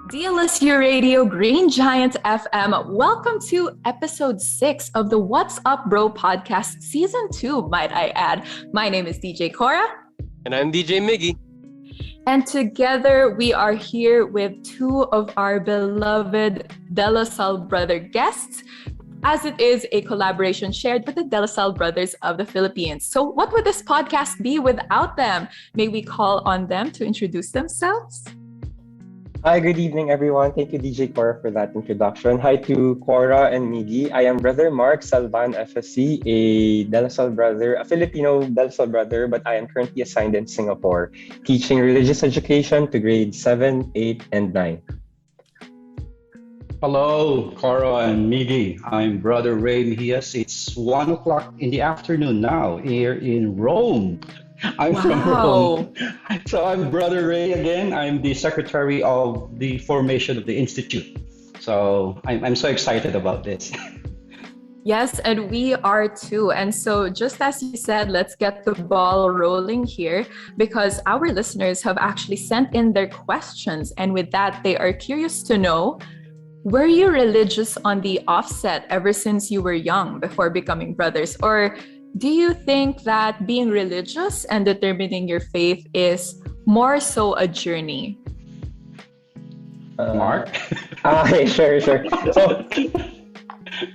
DLSU Radio Green Giant FM. Welcome to episode 6 of the What's Up Bro podcast, season 2, might I add. My name is DJ Cora. And I'm DJ Miggy. And together we are here with two of our beloved De La Salle brother guests, as it is a collaboration shared with the De La Salle brothers of the Philippines. So what would this podcast be without them? May we call on them to introduce themselves? Hi, good evening, everyone. Thank you, DJ Cora, for that introduction. Hi to Cora and Miggy. I am Brother Mark Salvan FSC, a De La Salle brother, a Filipino De La Salle brother, but I am currently assigned in Singapore, teaching religious education to grades 7, 8, and 9. Hello, Cora and Miggy. I'm Brother Rey Mejias. It's 1 o'clock in the afternoon now here in Rome. I'm from Rome. So I'm Brother Rey again. I'm the secretary of the formation of the Institute. So I'm so excited about this. Yes, and we are too. And so just as you said, let's get the ball rolling here because our listeners have actually sent in their questions. And with that, they are curious to know, were you religious on the offset ever since you were young before becoming brothers? Or do you think that being religious and determining your faith is more so a journey? Mark? Okay, sure. So,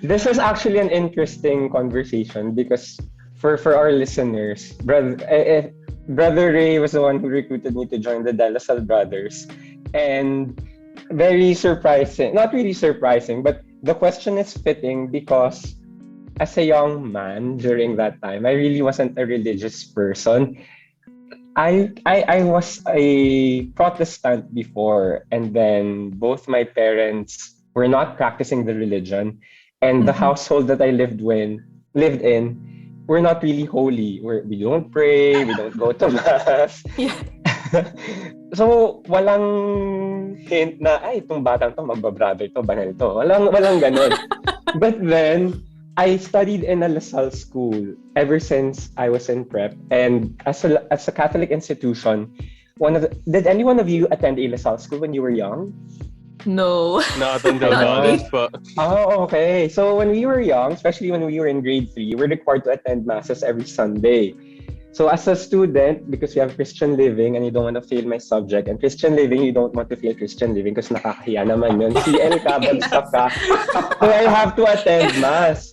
this is actually an interesting conversation because for our listeners, Brother Rey was the one who recruited me to join the De La Salle Brothers. And very surprising, not really surprising, but the question is fitting because as a young man during that time, I really wasn't a religious person. I was a Protestant before, and then both my parents were not practicing the religion, and the household that I lived in, we're not really holy. We don't pray, we don't go to mass. Yeah. So, walang hint na, itong batang to, magbabrother to, banal to. Walang ganun. But then, I studied in a La Salle school ever since I was in prep. And as a Catholic institution, did any one of you attend a La Salle school when you were young? No. Not until now, but... Oh, okay. So when we were young, especially when we were in grade 3, we're required to attend masses every Sunday. So as a student, because we have Christian living and you don't want to fail my subject, and Christian living, you don't want to fail Christian living because nakakahiya naman yun. CL ka, bagsak ka. So I have to attend mass.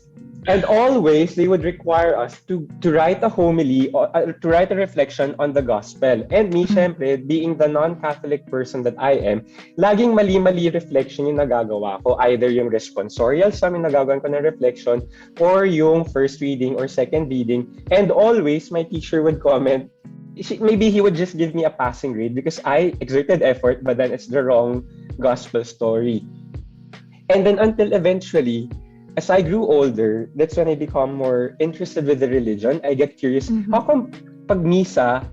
And always, they would require us to write a homily or to write a reflection on the gospel. And me, syempre, being the non-Catholic person that I am, laging mali-mali reflection yung nagagawa ko. Either yung responsorial sa yung nagagawa ko na reflection or yung first reading or second reading. And always, my teacher would comment, maybe he would just give me a passing grade because I exerted effort, but then it's the wrong gospel story. And then until eventually, as I grew older, that's when I become more interested with the religion. I get curious, how come pag misa,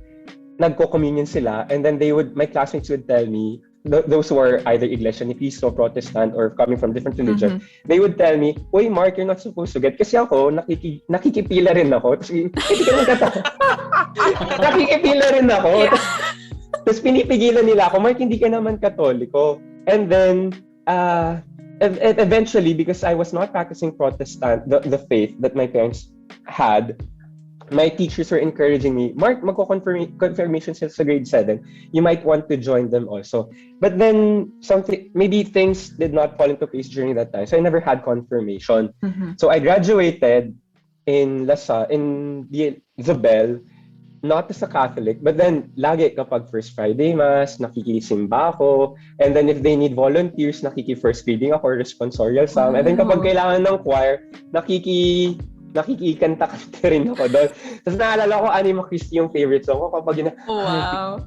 nagko-communion sila, and then my classmates would tell me, those who are either Iglesia ni Cristo, Protestant, or coming from different religion, they would tell me, "Uy, Mark, you're not supposed to get." Kasi ako, nakikipila rin ako. Nakikipila rin ako. Yeah. Tapos pinipigilan nila ako, "Mark, hindi ka naman Katoliko." And then, eventually, because I was not practicing Protestant, the faith that my parents had, my teachers were encouraging me, "Mark, magko-confirmation sila sa grade 7. You might want to join them also." But then, maybe things did not fall into place during that time. So I never had confirmation. So I graduated in the Isabel, not as a Catholic, but then lagi kapag First Friday Mass, nakikisimba ako. And then if they need volunteers, nakiki-first reading ako, responsorial psalm. And then kapag kailangan ng choir, nakikikanta-kanta rin ako doon. Tapos naalala ko, Anima Christi yung favorite song ko kapag Wow.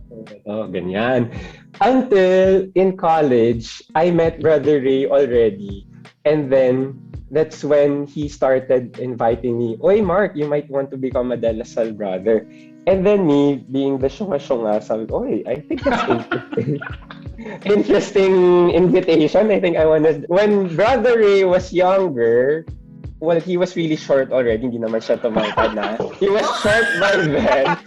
Ganyan. Until in college, I met Brother Rey already. And then, that's when he started inviting me, "Oy, Mark, you might want to become a De La Salle brother." And then me, being the shunga-shunga, sabi ko, "Oy, I think that's interesting." Interesting invitation. I think I wanted... When Brother Rey was younger, well, he was really short already. Hindi naman siya tumangkad na. He was short by then.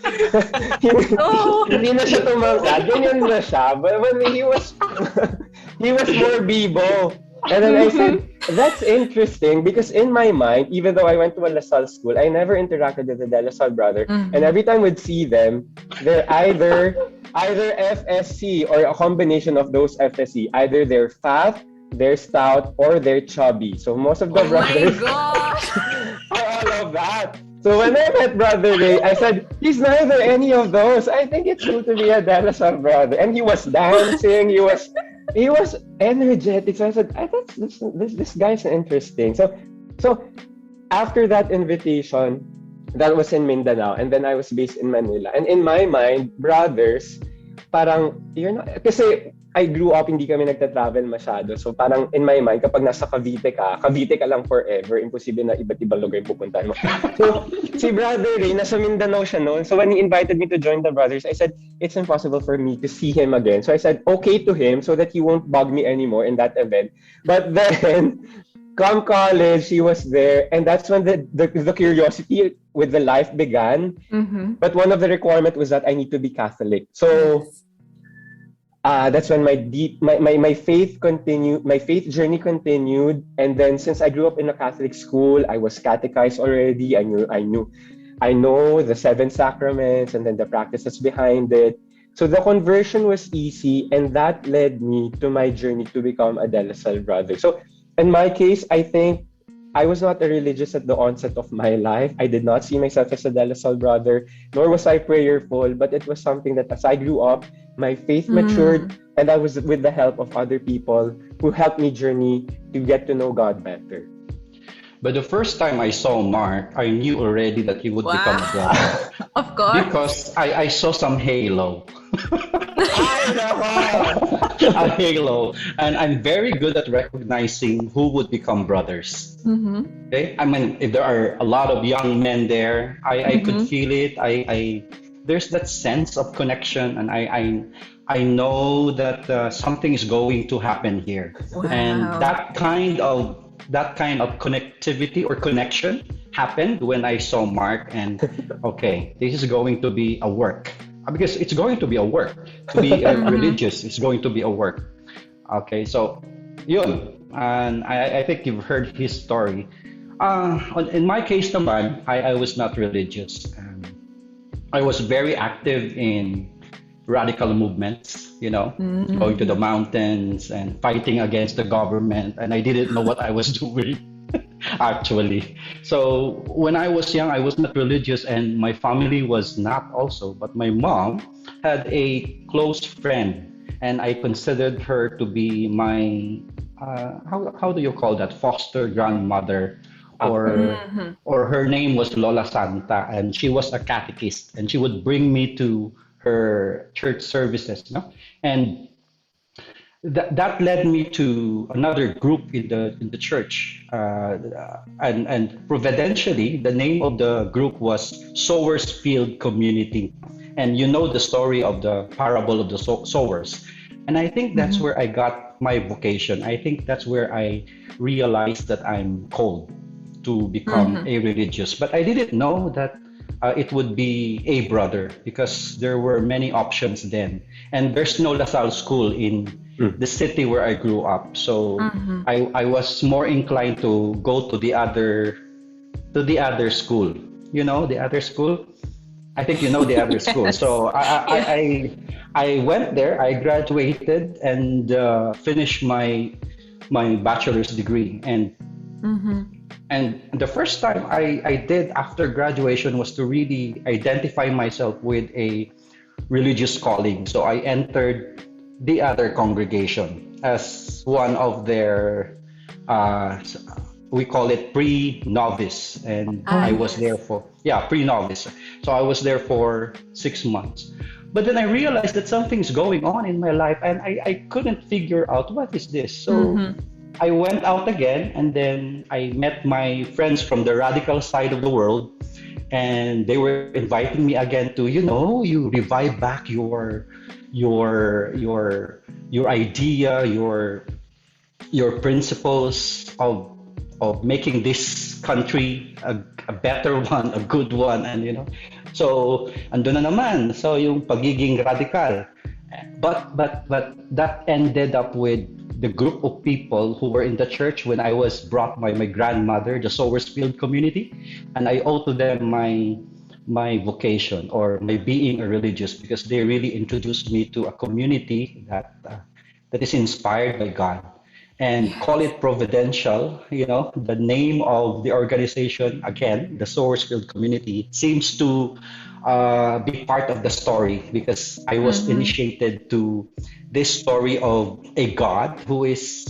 Hindi na siya tumangkad. Ganyan na siya. But when he was he was more Bibo. And then I said, that's interesting because in my mind, even though I went to a LaSalle school, I never interacted with the De La Salle brother. And every time we'd see them, they're either FSC or a combination of those FSC. Either they're fat, they're stout, or they're chubby. So most of the brothers are all of that. So when I met Brother Ray, I said, he's neither any of those. I think it's cool to be a De La Salle brother. And he was dancing, he was energetic. So I said, I thought this guy's interesting. So after that invitation, that was in Mindanao, and then I was based in Manila. And in my mind, brothers, parang, you're not, kasi I grew up, hindi kami nagta-travel masyado. So parang in my mind, kapag nasa Cavite ka lang forever. Imposible na iba't ibang lugar pupuntahan mo. So si Brother Ray, nasa Mindanao siya noon. So when he invited me to join the brothers, I said, it's impossible for me to see him again. So I said, okay to him so that he won't bug me anymore in that event. But then, come college, he was there. And that's when the curiosity with the life began. But one of the requirements was that I need to be Catholic. So that's when my faith continued, my faith journey continued. And then since I grew up in a Catholic school, I was catechized already. I know the 7 sacraments and then the practices behind it. So the conversion was easy, and that led me to my journey to become a De La Salle brother. So in my case, I think I was not a religious at the onset of my life. I did not see myself as a De La Salle brother, nor was I prayerful, but it was something that as I grew up, my faith matured, and I was with the help of other people who helped me journey to get to know God better. But the first time I saw Mark, I knew already that he would become a brother. Of course. Because I saw some halo. A halo. And I'm very good at recognizing who would become brothers. Okay? I mean, if there are a lot of young men there, I could feel it. There's that sense of connection, and I know that something is going to happen here. Wow. And that kind of connectivity or connection happened when I saw Mark, and okay, this is going to be a work, because it's going to be a work to be religious. It's going to be a work. Okay, so yun, and I think you've heard his story. In my case naman, I was not religious. I was very active in radical movements, going to the mountains and fighting against the government, and I didn't know what I was doing actually. So when I was young, I was not religious, and my family was not also, but my mom had a close friend, and I considered her to be my how do you call that, foster grandmother, or her name was Lola Santa, and she was a catechist, and she would bring me to her church services, and that led me to another group in the church, and providentially the name of the group was Sowers Field Community, and you know the story of the parable of the sowers, and I think that's where I got my vocation. I think that's where I realized that I'm called to become a religious, but I didn't know that it would be a brother, because there were many options then, and there's no LaSalle school in the city where I grew up. So I was more inclined to go to the other school. You know the other school? I think you know the other school. So I went there. I graduated and finished my bachelor's degree, and the first time I did after graduation was to really identify myself with a religious calling. So I entered the other congregation as one of their, we call it pre-novice. And I was there for, pre-novice. So I was there for 6 months. But then I realized that something's going on in my life, and I couldn't figure out what is this. So I went out again, and then I met my friends from the radical side of the world, and they were inviting me again to, you revive back your idea, your principles of making this country a better one, a good one, and so andun na naman. So yung pagiging radical, but that ended up with the group of people who were in the church when I was brought by my grandmother, the Sowersfield community, and I owe to them my vocation or my being a religious because they really introduced me to a community that is inspired by God and call Yes. it providential. The name of the organization, again, the Sowersfield community, seems to be part of the story because I was Mm-hmm. initiated to this story of a God who is,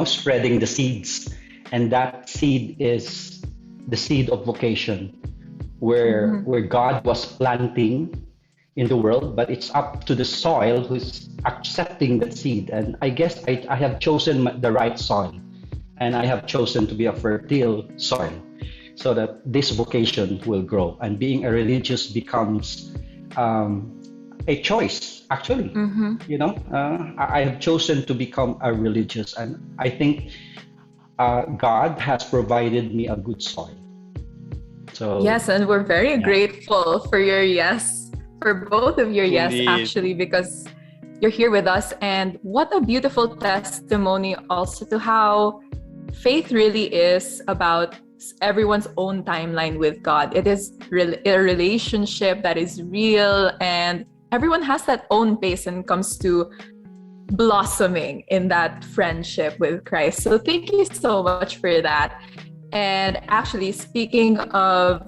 spreading the seeds. And that seed is the seed of vocation, Mm-hmm. where God was planting in the world, but it's up to the soil who's accepting that seed. And I guess I have chosen the right soil, and I have chosen to be a fertile soil so that this vocation will grow. And being a religious becomes a choice, actually. Mm-hmm. I have chosen to become a religious, and I think God has provided me a good soil. So, Yes, and we're very yeah. grateful for your yes, for both of your yes, Indeed. actually, because you're here with us. And what a beautiful testimony also to how faith really is about everyone's own timeline with God. It is a relationship that is real, and everyone has that own pace when it comes to blossoming in that friendship with Christ. So thank you so much for that. And actually, speaking of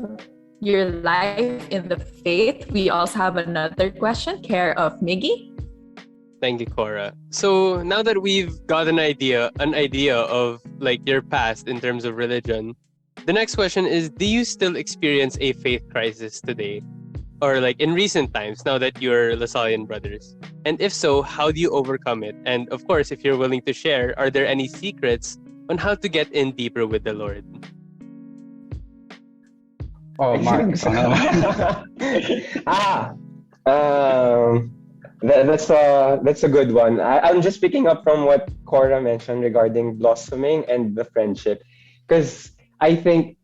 your life in the faith, we also have another question, care of Miggy. Thank you, Cora. So now that we've got an idea of like your past in terms of religion, the next question is, do you still experience a faith crisis today? Or like in recent times, now that you're Lasallian brothers? And if so, how do you overcome it? And of course, if you're willing to share, are there any secrets on how to get in deeper with the Lord? Oh, Mark. um, that's a good one. I'm just picking up from what Cora mentioned regarding blossoming and the friendship, because I think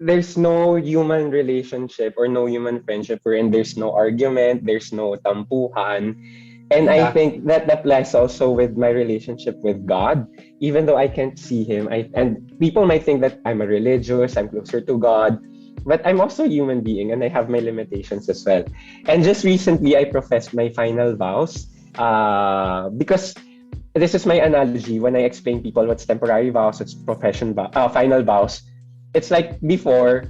there's no human relationship or no human friendship wherein there's no argument, there's no tampuhan. And I Exactly. think that applies also with my relationship with God. Even though I can't see Him, and people might think that I'm a religious, I'm closer to God, but I'm also a human being and I have my limitations as well. And just recently, I professed my final vows because this is my analogy when I explain people what's temporary vows, what's final vows. It's like before,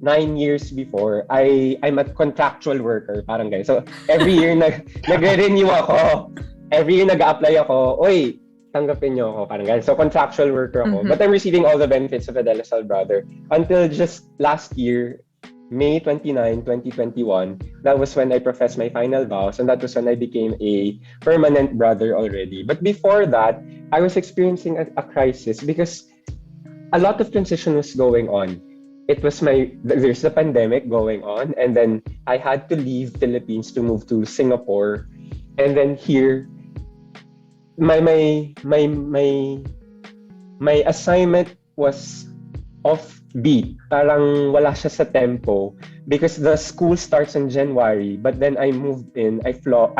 9 years before, I'm a contractual worker, parang ganyan. So every year nagre-renew ako. Every year nag-a-apply ako. Oy, tanggapin niyo ako, parang ganyan. So contractual worker ako. Mm-hmm. But I'm receiving all the benefits of a Legislador brother. Until just last year, May 29, 2021, that was when I professed my final vows, and that was when I became a permanent brother already. But before that, I was experiencing a crisis because a lot of transition was going on. There's the pandemic going on, and then I had to leave Philippines to move to Singapore, and then here my assignment was offbeat. Parang wala siya sa tempo because the school starts in January, but then I moved in. I flew.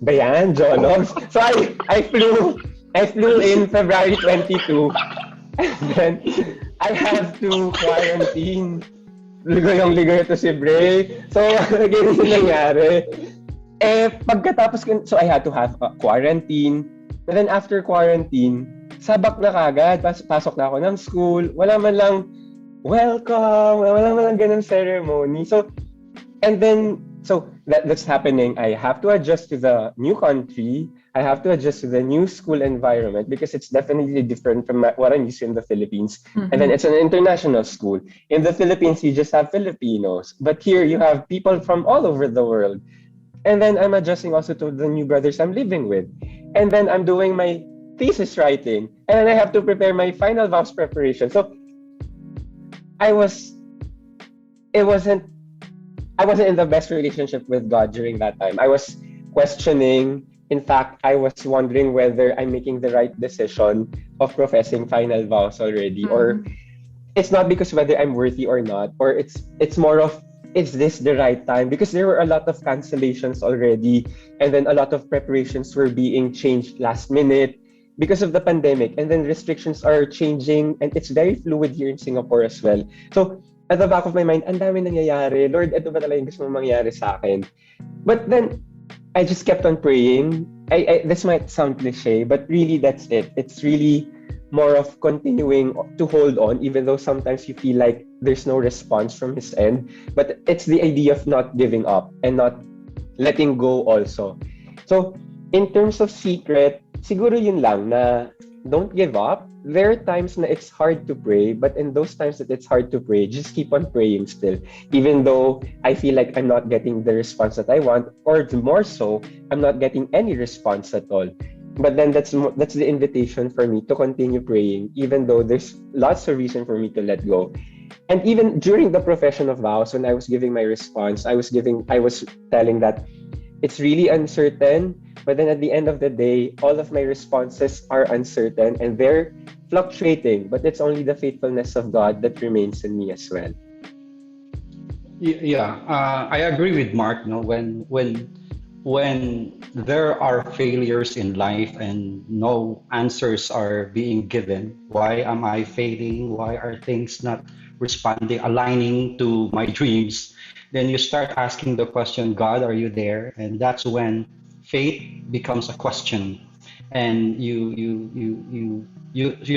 Bayan, Jonogs. So I flew in February 22, and then I have to quarantine. Ligoy to si Bray. So, ganyan yung nangyari. Pagkatapos ko, so I had to have a quarantine. And then after quarantine, sabak na kagad. Pasok na ako ng school. Wala man lang welcome. Wala man lang ganun ceremony. So that's happening. I have to adjust to the new country. I have to adjust to the new school environment because it's definitely different from what I'm used to in the Philippines. Mm-hmm. And then it's an international school. In the Philippines, you just have Filipinos. But here, you have people from all over the world. And then I'm adjusting also to the new brothers I'm living with. And then I'm doing my thesis writing. And then I have to prepare my final vows preparation. So I wasn't in the best relationship with God during that time. I was questioning. In fact, I was wondering whether I'm making the right decision of professing final vows already, or it's not because whether I'm worthy or not, or it's more of is this the right time? Because there were a lot of cancellations already, and then a lot of preparations were being changed last minute because of the pandemic, and then restrictions are changing, and it's very fluid here in Singapore as well. So at the back of my mind, ang dami nangyayari. Lord, ito ba talaga yung gusto mong mangyari sa akin? But then, I just kept on praying. This might sound cliche, but really that's it. It's really more of continuing to hold on, even though sometimes you feel like there's no response from his end. But it's the idea of not giving up and not letting go also. So, in terms of secret, siguro yun lang na don't give up. There are times na it's hard to pray, but in those times that it's hard to pray, just keep on praying still. Even though I feel like I'm not getting the response that I want, or more so, I'm not getting any response at all. But then that's the invitation for me to continue praying, even though there's lots of reason for me to let go. And even during the profession of vows, when I was giving my response, I was telling that it's really uncertain, but then at the end of the day, all of my responses are uncertain and they're fluctuating, but it's only the faithfulness of God that remains in me as well. Yeah, I agree with Mark. No, when there are failures in life and no answers are being given, why am I failing? Why are things not responding, aligning to my dreams? Then you start asking the question, God, are you there? And that's when faith becomes a question, and you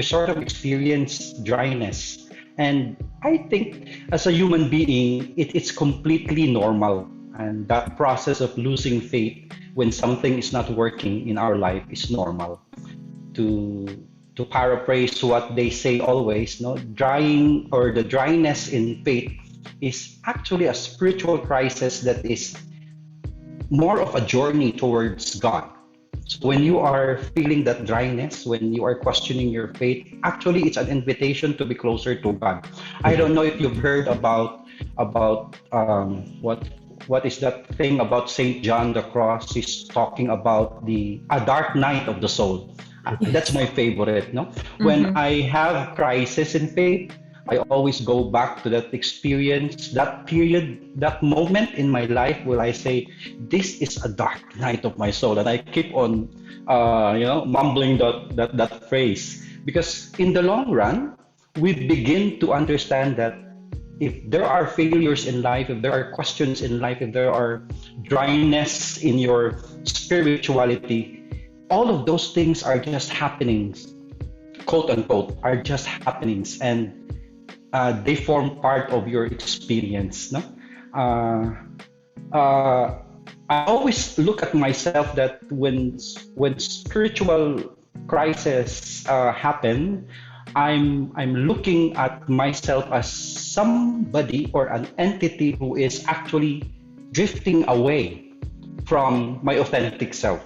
sort of experience dryness. And I think as a human being, it's completely normal. And that process of losing faith when something is not working in our life is normal. To paraphrase what they say always, no, drying or the dryness in faith is actually a spiritual crisis that is more of a journey towards God. So when you are feeling that dryness, when you are questioning your faith, actually it's an invitation to be closer to God. I don't know if you've heard about what is that thing about Saint John the Cross? He's talking about a dark night of the soul. That's my favorite. No, when I have crisis in faith, I always go back to that experience, that period, that moment in my life where I say, this is a dark night of my soul. And I keep on, mumbling that phrase. Because in the long run, we begin to understand that if there are failures in life, if there are questions in life, if there are dryness in your spirituality, all of those things are just happenings, quote unquote, are just happenings. And they form part of your experience. No, I always look at myself that when spiritual crises happen, I'm looking at myself as somebody or an entity who is actually drifting away from my authentic self.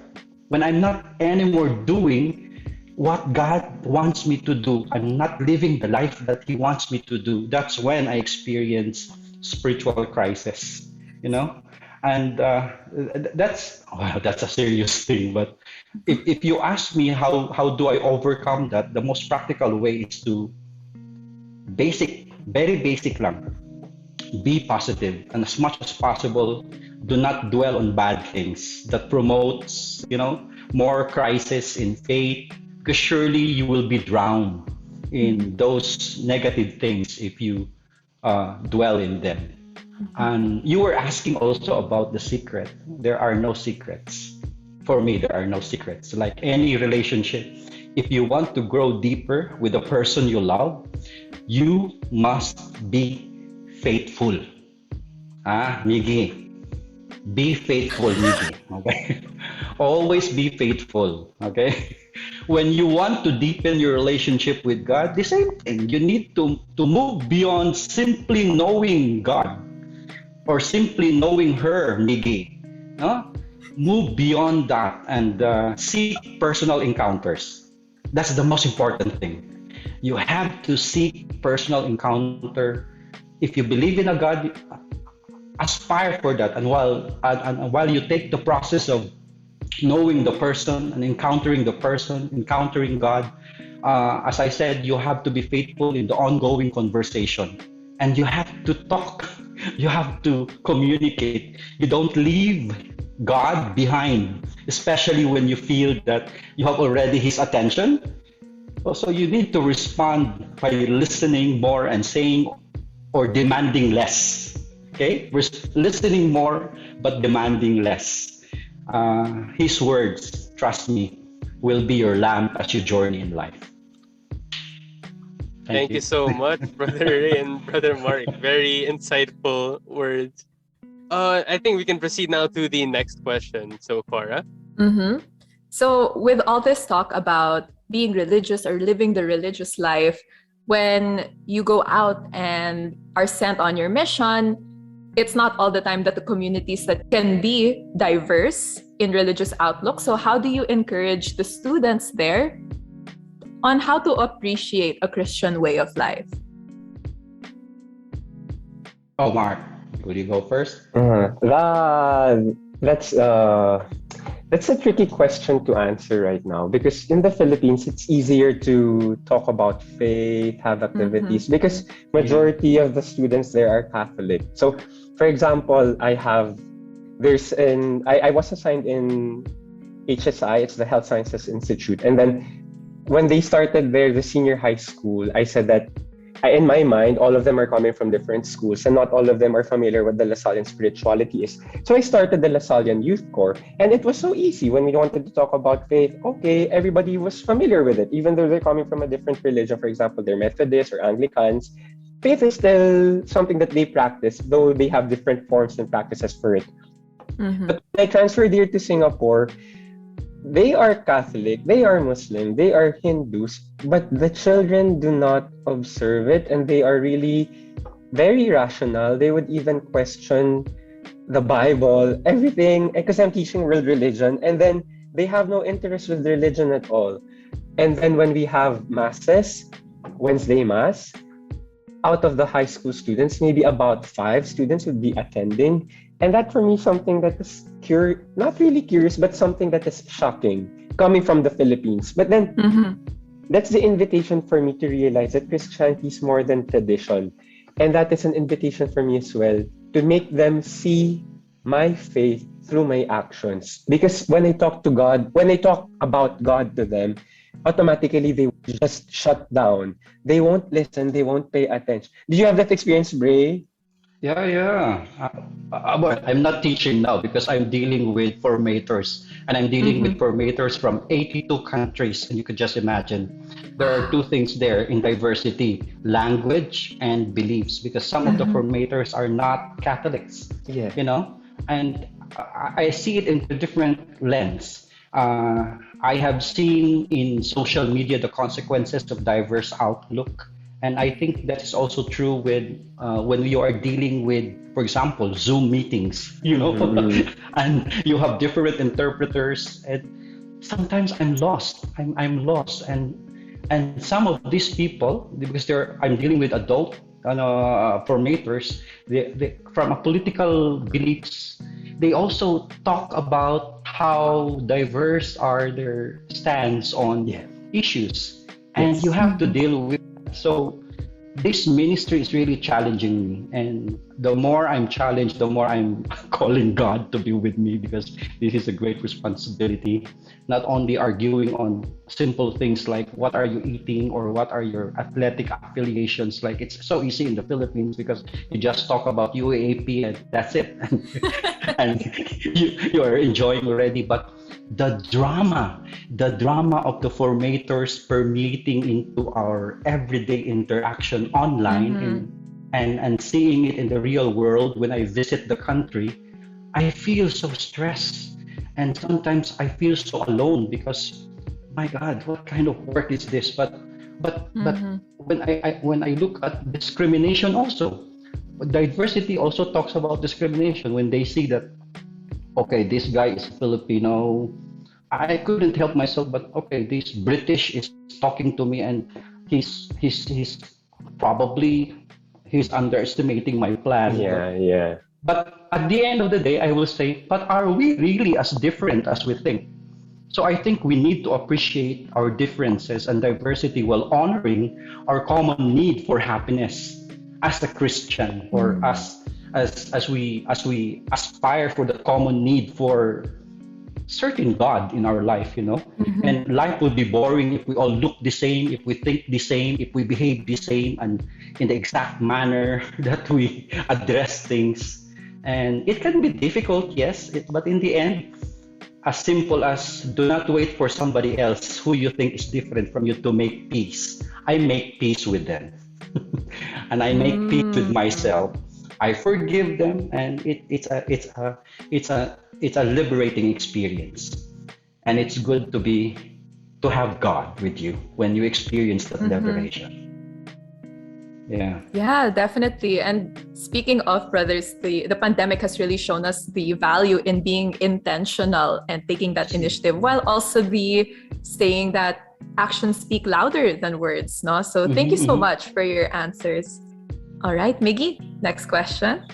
When I'm not anymore doing what God wants me to do, I'm not living the life that He wants me to do. That's when I experience spiritual crisis, and that's a serious thing. But if you ask me how do I overcome that, the most practical way is to very basic lang. Be positive, and as much as possible, do not dwell on bad things that promotes, more crisis in faith, because surely you will be drowned in those negative things if you dwell in them. And you were asking also about the secret. There are no secrets. For me, there are no secrets. Like any relationship, if you want to grow deeper with the person you love, you must be faithful. Miggy. Be faithful, Miggy. Okay? Always be faithful. Okay? When you want to deepen your relationship with God, the same thing. You need to move beyond simply knowing God or simply knowing her, Miggy. Move beyond that and seek personal encounters. That's the most important thing. You have to seek personal encounter. If you believe in a God, aspire for that. And while you take the process of knowing the person and encountering the person, encountering God, as I said, you have to be faithful in the ongoing conversation. And you have to talk You have to communicate. You don't leave God behind, especially when you feel that you have already His attention. So you need to respond by listening more and saying or demanding less. Okay? Listening more but demanding less. His words, trust me, will be your lamp as you journey in life. Thank you so much, Brother Ray and Brother Mark. Very insightful words. I think we can proceed now to the next question. So, Cora. Mm-hmm. So, with all this talk about being religious or living the religious life, when you go out and are sent on your mission, it's not all the time that the communities that can be diverse in religious outlook. So, how do you encourage the students there on how to appreciate a Christian way of life? Oh, Mark, would you go first? That's a tricky question to answer right now, because in the Philippines it's easier to talk about faith, have activities, because majority of the students there are Catholic. So, for example, I was assigned in HSI, it's the Health Sciences Institute, and then when they started there, the senior high school, I said that in my mind, all of them are coming from different schools and not all of them are familiar with the Lasallian spirituality is. So I started the Lasallian Youth Corps, and it was so easy when we wanted to talk about faith. Okay, everybody was familiar with it, even though they're coming from a different religion. For example, they're Methodists or Anglicans. Faith is still something that they practice, though they have different forms and practices for it. But when I transferred here to Singapore, they are Catholic, they are Muslim, they are Hindus, but the children do not observe it, and they are really very rational. They would even question the Bible, everything, because I'm teaching world religion, and then they have no interest with religion at all. And then when we have masses, Wednesday mass, out of the high school students, maybe about 5 students would be attending. And that for me, something that is not really curious, but something that is shocking coming from the Philippines. But then that's the invitation for me to realize that Christianity is more than tradition. And that is an invitation for me as well to make them see my faith through my actions. Because when I talk about God to them, automatically they just shut down. They won't listen, they won't pay attention. Did you have that experience, Bray? Yeah. But I'm not teaching now because I'm dealing with formators, and I'm dealing with formators from 82 countries. And you could just imagine there are 2 things there in diversity: language and beliefs, because some of the formators are not Catholics, and I see it in a different lens. I have seen in social media the consequences of diverse outlook. And I think that is also true with when you are dealing with, for example, Zoom meetings, and you have different interpreters. And sometimes I'm lost. I'm lost. And some of these people, because I'm dealing with adult formators, they from a political beliefs, they also talk about how diverse are their stands on issues, and you have to deal with. So this ministry is really challenging me, and the more I'm challenged, the more I'm calling God to be with me, because this is a great responsibility. Not only arguing on simple things like what are you eating or what are your athletic affiliations. Like, it's so easy in the Philippines because you just talk about UAAP and that's it, and you are enjoying already. But the drama of the formators permeating into our everyday interaction online and seeing it in the real world when I visit the country, I feel so stressed, and sometimes I feel so alone because, my God, what kind of work is this? But when I look at discrimination also, diversity also talks about discrimination. When they see that, okay, this guy is Filipino, I couldn't help myself, but okay, this British is talking to me, and he's probably underestimating my plan. Yeah. But at the end of the day, I will say, but are we really as different as we think? So I think we need to appreciate our differences and diversity while honoring our common need for happiness as a Christian, or as as we aspire for the common need for certain God in our life, and life would be boring if we all look the same, if we think the same, if we behave the same, and in the exact manner that we address things. And it can be difficult, yes, but in the end, as simple as do not wait for somebody else who you think is different from you to make peace. I make peace with them. And I make peace with myself. I forgive them, and it's a liberating experience. And it's good to have God with you when you experience that liberation. Yeah, definitely. And speaking of brothers, the pandemic has really shown us the value in being intentional and taking that initiative, while also the saying that actions speak louder than words. No? So thank you so much for your answers. All right, Miggy, next question.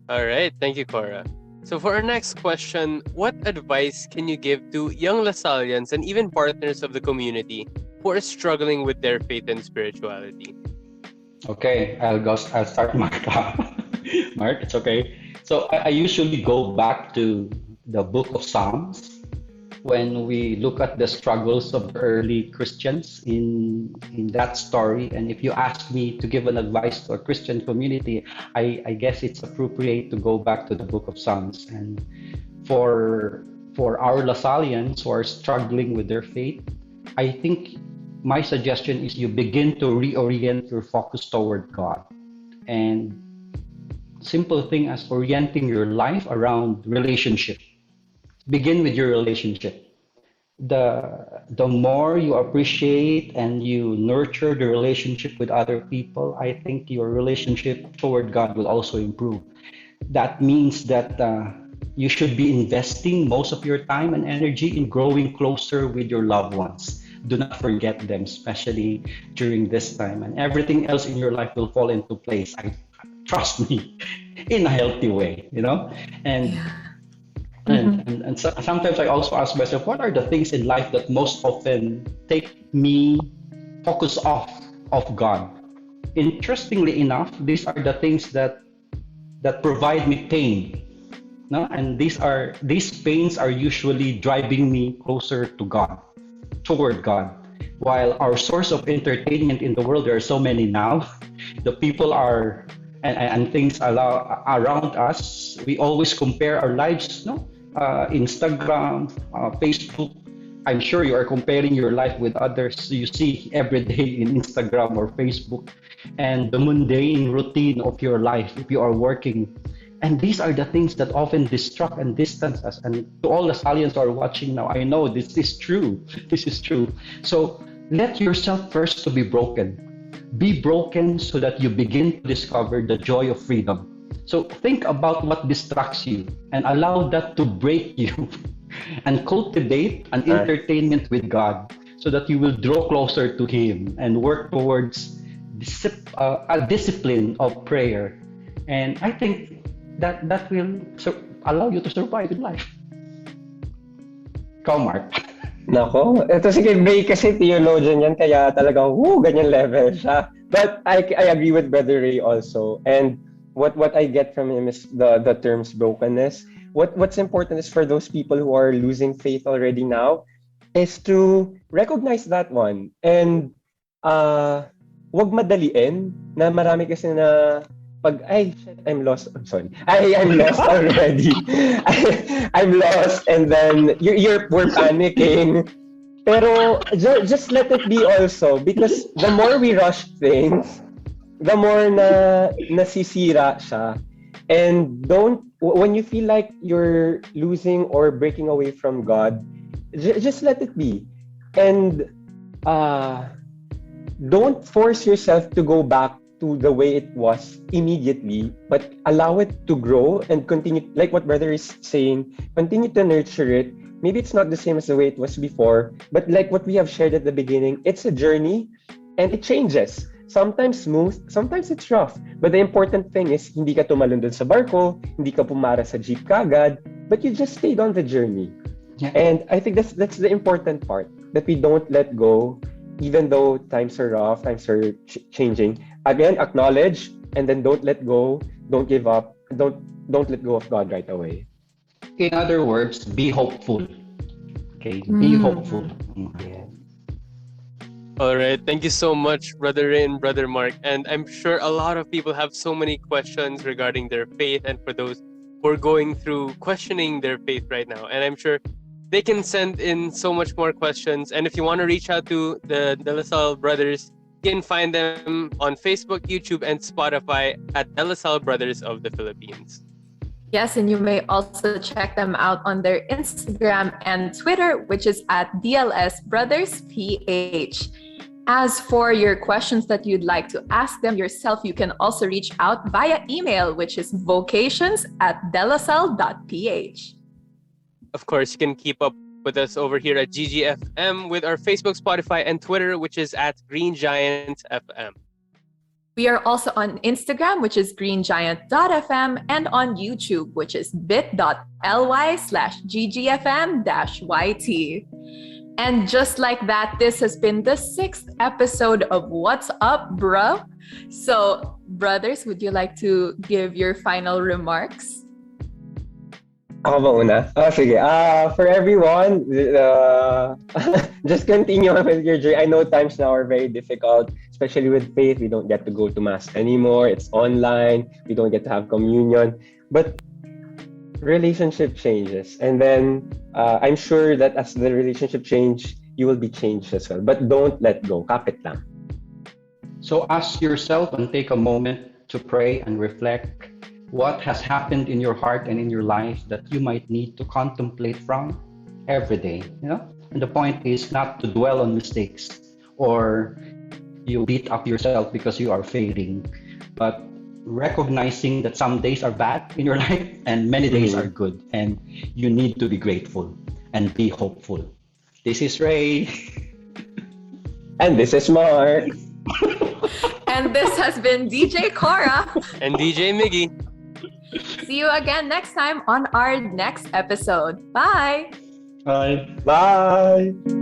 All right, thank you, Cora. So for our next question, what advice can you give to young Lasalians and even partners of the community who are struggling with their faith and spirituality? Okay, I'll start, Mark. Mark, it's okay. So I usually go back to the book of Psalms when we look at the struggles of the early Christians in that story. And if you ask me to give an advice to a Christian community, I guess it's appropriate to go back to the book of Psalms. And for our Lasalians who are struggling with their faith, I think my suggestion is you begin to reorient your focus toward God. And simple thing as orienting your life around relationship. Begin with your relationship. The more you appreciate and you nurture the relationship with other people, I think your relationship toward God will also improve. That means that you should be investing most of your time and energy in growing closer with your loved ones. Do not forget them, especially during this time, and everything else in your life will fall into place. Trust me, in a healthy way, And sometimes I also ask myself, what are the things in life that most often take me focus off of God? Interestingly enough, these are the things that provide me pain. No? And these pains are usually driving me closer to God, toward God. While our source of entertainment in the world, there are so many now, the people are and things around us, we always compare our lives, Instagram, Facebook. I'm sure you are comparing your life with others you see every day in Instagram or Facebook, and the mundane routine of your life if you are working. And these are the things that often distract and distance us. And to all the Salians who are watching now, I know this is true. This is true. So let yourself first to be broken. Be broken so that you begin to discover the joy of freedom. So think about what distracts you and allow that to break you and cultivate an entertainment with God so that you will draw closer to Him and work towards a discipline of prayer. And I think that will allow you to survive in life. Ikaw, Mark. Nako, ito si Ray kasi theologian yan, kaya talagang ganyan level siya. But I agree with Brother Ray also. And what I get from him is the terms brokenness. What's important is for those people who are losing faith already now is to recognize that one. And wag madaliin na marami kasi na I'm lost. I'm sorry. I'm lost already. I'm lost, and then we're panicking. Pero just let it be also, because the more we rush things, the more nasisira siya. And when you feel like you're losing or breaking away from God, just let it be. And don't force yourself to go back to the way it was immediately, but allow it to grow and continue, like what brother is saying, continue to nurture it. Maybe it's not the same as the way it was before, but like what we have shared at the beginning, it's a journey and it changes. Sometimes smooth, sometimes it's rough. But the important thing is, hindi ka tumalon dun sa barko, hindi ka pumara sa jeep kagad, but you just stayed on the journey. Yeah. And I think that's the important part, that we don't let go, even though times are rough, times are changing. Again, acknowledge, and then don't let go, don't give up, don't let go of God right away. In other words, be hopeful. Okay, be hopeful. Yeah. All right. Thank you so much, Brother Ray and Brother Mark. And I'm sure a lot of people have so many questions regarding their faith, and for those who are going through questioning their faith right now. And I'm sure they can send in so much more questions. And if you want to reach out to the De La Salle Brothers, you can find them on Facebook, YouTube, and Spotify at De La Salle Brothers of the Philippines. Yes, and you may also check them out on their Instagram and Twitter, which is at DLS Brothers PH. As for your questions that you'd like to ask them yourself, you can also reach out via email, which is vocations@delasal.ph. Of course, you can keep up with us over here at GGFM with our Facebook, Spotify, and Twitter, which is at Green Giant FM. We are also on Instagram, which is greengiant.fm, and on YouTube, which is bit.ly/ggfm-yt. And just like that, this has been the 6th episode of What's Up, Bruh? So, brothers, would you like to give your final remarks? Ako ba una? Sige. For everyone, just continue with your journey. I know times now are very difficult, especially with faith. We don't get to go to Mass anymore. It's online. We don't get to have communion. But relationship changes. And then I'm sure that as the relationship change, you will be changed as well. But don't let go. Kapit lang. So ask yourself and take a moment to pray and reflect what has happened in your heart and in your life that you might need to contemplate from every day. And the point is not to dwell on mistakes or you beat up yourself because you are failing, but recognizing that some days are bad in your life and many days are good, and you need to be grateful and be hopeful. This is Ray. And this is Mark. And this has been DJ Cora. And DJ Miggy. See you again next time on our next episode. Bye. Bye. Bye.